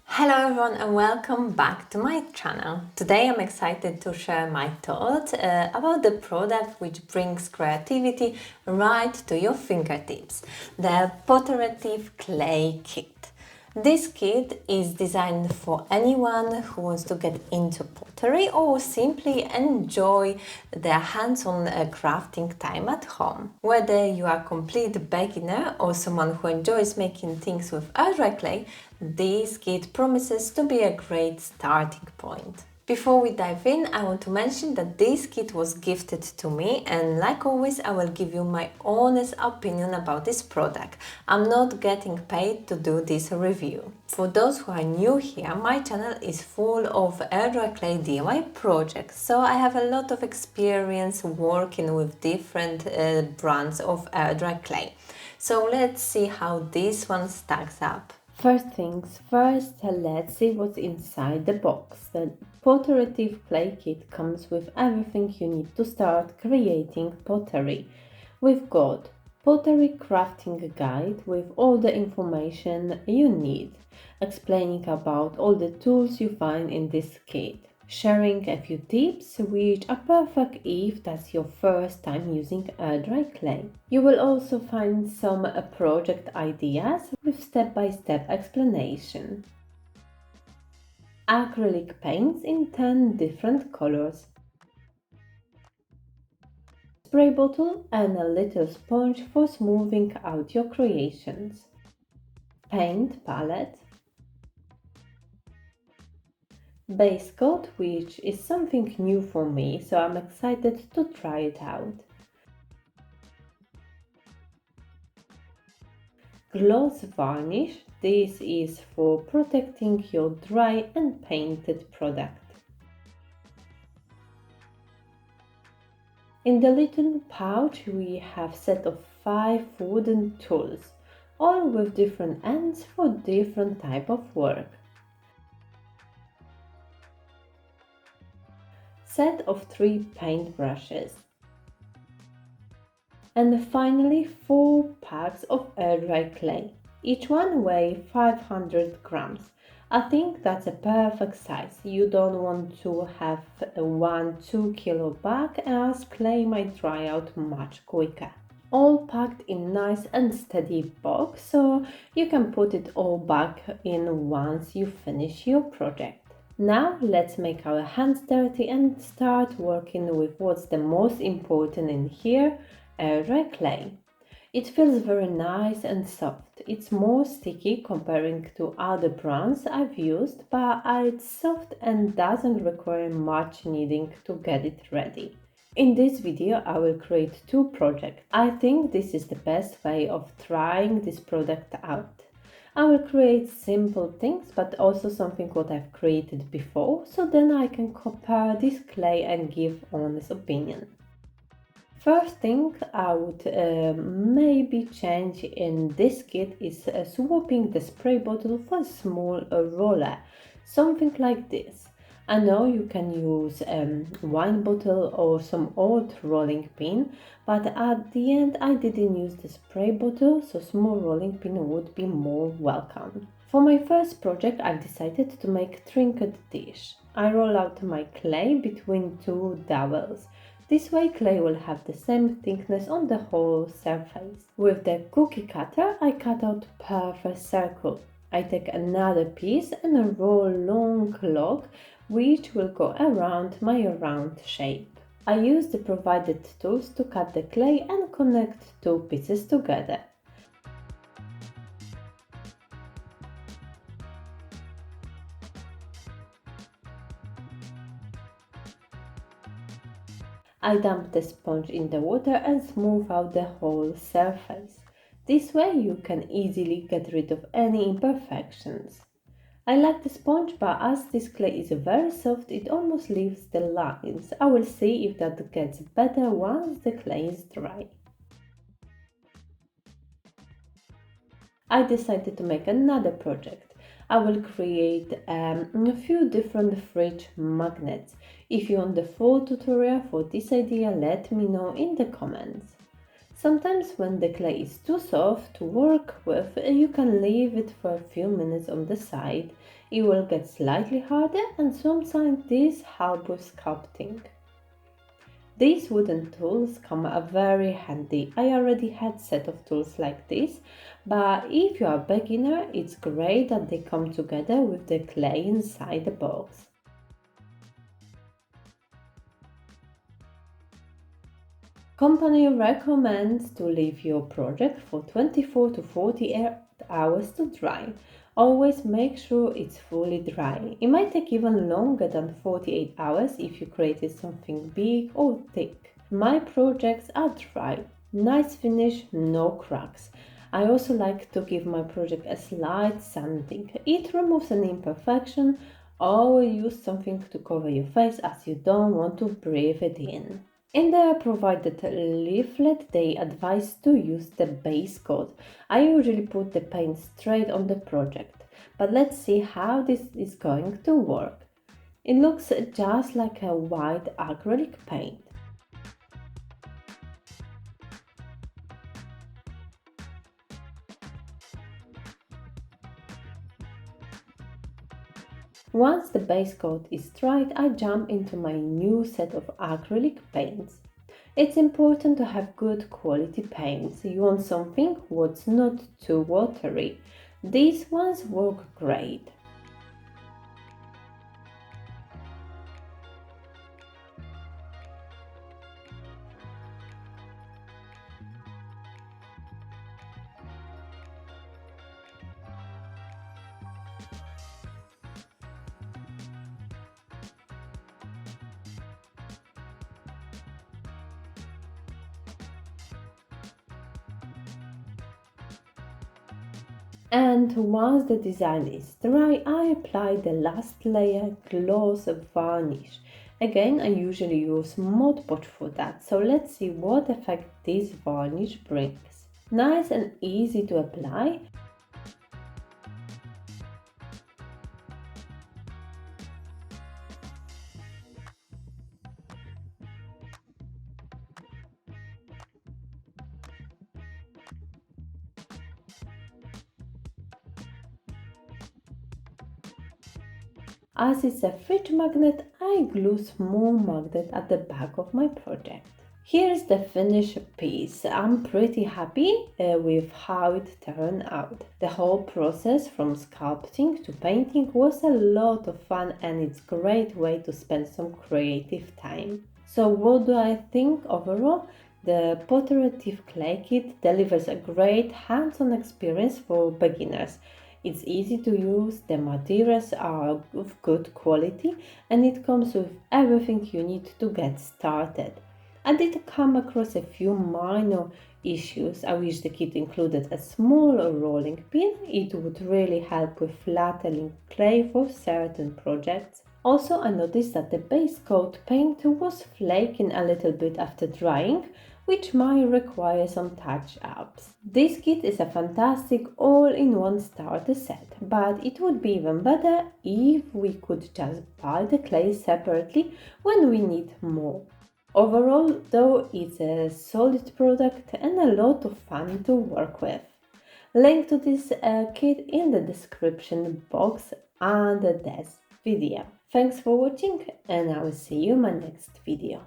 Hello everyone and welcome back to my channel. Today I'm excited to share my thoughts about the product which brings creativity right to your fingertips, the Pottreative clay kit. This kit is designed for anyone who wants to get into pottery or simply enjoy their hands-on crafting time at home. Whether you are a complete beginner or someone who enjoys making things with air dry clay, this kit promises to be a great starting point. Before we dive in, I want to mention that this kit was gifted to me, and like always I will give you my honest opinion about this product. I'm not getting paid to do this review. For those who are new here, my channel is full of air dry clay DIY projects, so I have a lot of experience working with different brands of air dry clay. So let's see how this one stacks up. First things first, let's see what's inside the box. The Pottreative clay kit comes with everything you need to start creating pottery. We've got pottery crafting guide with all the information you need, explaining about all the tools you find in this kit. Sharing a few tips which are perfect if that's your first time using air dry clay. You will also find some project ideas with step-by-step explanation. Acrylic paints in 10 different colors. Spray bottle and a little sponge for smoothing out your creations. Paint palette. Base coat, which is something new for me, so I'm excited to try it out. Gloss varnish, this is for protecting your dry and painted product. In the little pouch we have a set of 5 wooden tools, all with different ends for different type of work. Set of 3 paint brushes. And finally 4 packs of air dry clay. Each one weighs 500 grams. I think that's a perfect size. You don't want to have a 1-2 kilo bag as clay might dry out much quicker. All packed in nice and steady box, so you can put it all back in once you finish your project. Now let's make our hands dirty and start working with what's the most important in here, air dry clay. It feels very nice and soft. It's more sticky comparing to other brands I've used, but it's soft and doesn't require much kneading to get it ready. In this video I will create 2 projects. I think this is the best way of trying this product out. I will create simple things, but also something what I've created before, so then I can compare this clay and give honest opinion. First thing I would maybe change in this kit is swapping the spray bottle for a small roller, something like this. I know you can use wine bottle or some old rolling pin, but at the end I didn't use the spray bottle, so small rolling pin would be more welcome. For my first project I decided to make trinket dish. I roll out my clay between 2 dowels. This way clay will have the same thickness on the whole surface. With the cookie cutter I cut out perfect circle. I take another piece and roll long log which will go around my round shape. I use the provided tools to cut the clay and connect 2 pieces together. I dump the sponge in the water and smooth out the whole surface. This way you can easily get rid of any imperfections. I like the sponge, but as this clay is very soft, it almost leaves the lines. I will see if that gets better once the clay is dry. I decided to make another project. I will create a few different fridge magnets. If you want the full tutorial for this idea, let me know in the comments. Sometimes when the clay is too soft to work with, you can leave it for a few minutes on the side. It will get slightly harder and sometimes this helps with sculpting. These wooden tools come very handy. I already had a set of tools like this, but if you are a beginner, it's great that they come together with the clay inside the box. Company recommends to leave your project for 24 to 48 hours to dry. Always make sure it's fully dry. It might take even longer than 48 hours if you created something big or thick. My projects are dry. Nice finish, no cracks. I also like to give my project a slight sanding. It removes an imperfection. Always use something to cover your face as you don't want to breathe it in. In the provided leaflet, they advise to use the base coat. I usually put the paint straight on the project, but let's see how this is going to work. It looks just like a white acrylic paint. Once the base coat is dried, I jump into my new set of acrylic paints. It's important to have good quality paints. You want something what's not too watery. These ones work great. And once the design is dry, I apply the last layer gloss varnish. Again, I usually use Mod Podge for that, so let's see what effect this varnish brings. Nice and easy to apply. As it's a fridge magnet, I glue small magnet at the back of my project. Here's the finished piece. I'm pretty happy with how it turned out. The whole process from sculpting to painting was a lot of fun and it's a great way to spend some creative time. So what do I think overall? The Pottreative clay kit delivers a great hands-on experience for beginners. It's easy to use, the materials are of good quality, and it comes with everything you need to get started. I did come across a few minor issues. I wish the kit included a small rolling pin. It would really help with flattening clay for certain projects. Also, I noticed that the base coat paint was flaking a little bit after drying, which might require some touch-ups. This kit is a fantastic all-in-one starter set, but it would be even better if we could just buy the clay separately when we need more. Overall, though, it's a solid product and a lot of fun to work with. Link to this kit in the description box under this video. Thanks for watching and I will see you in my next video.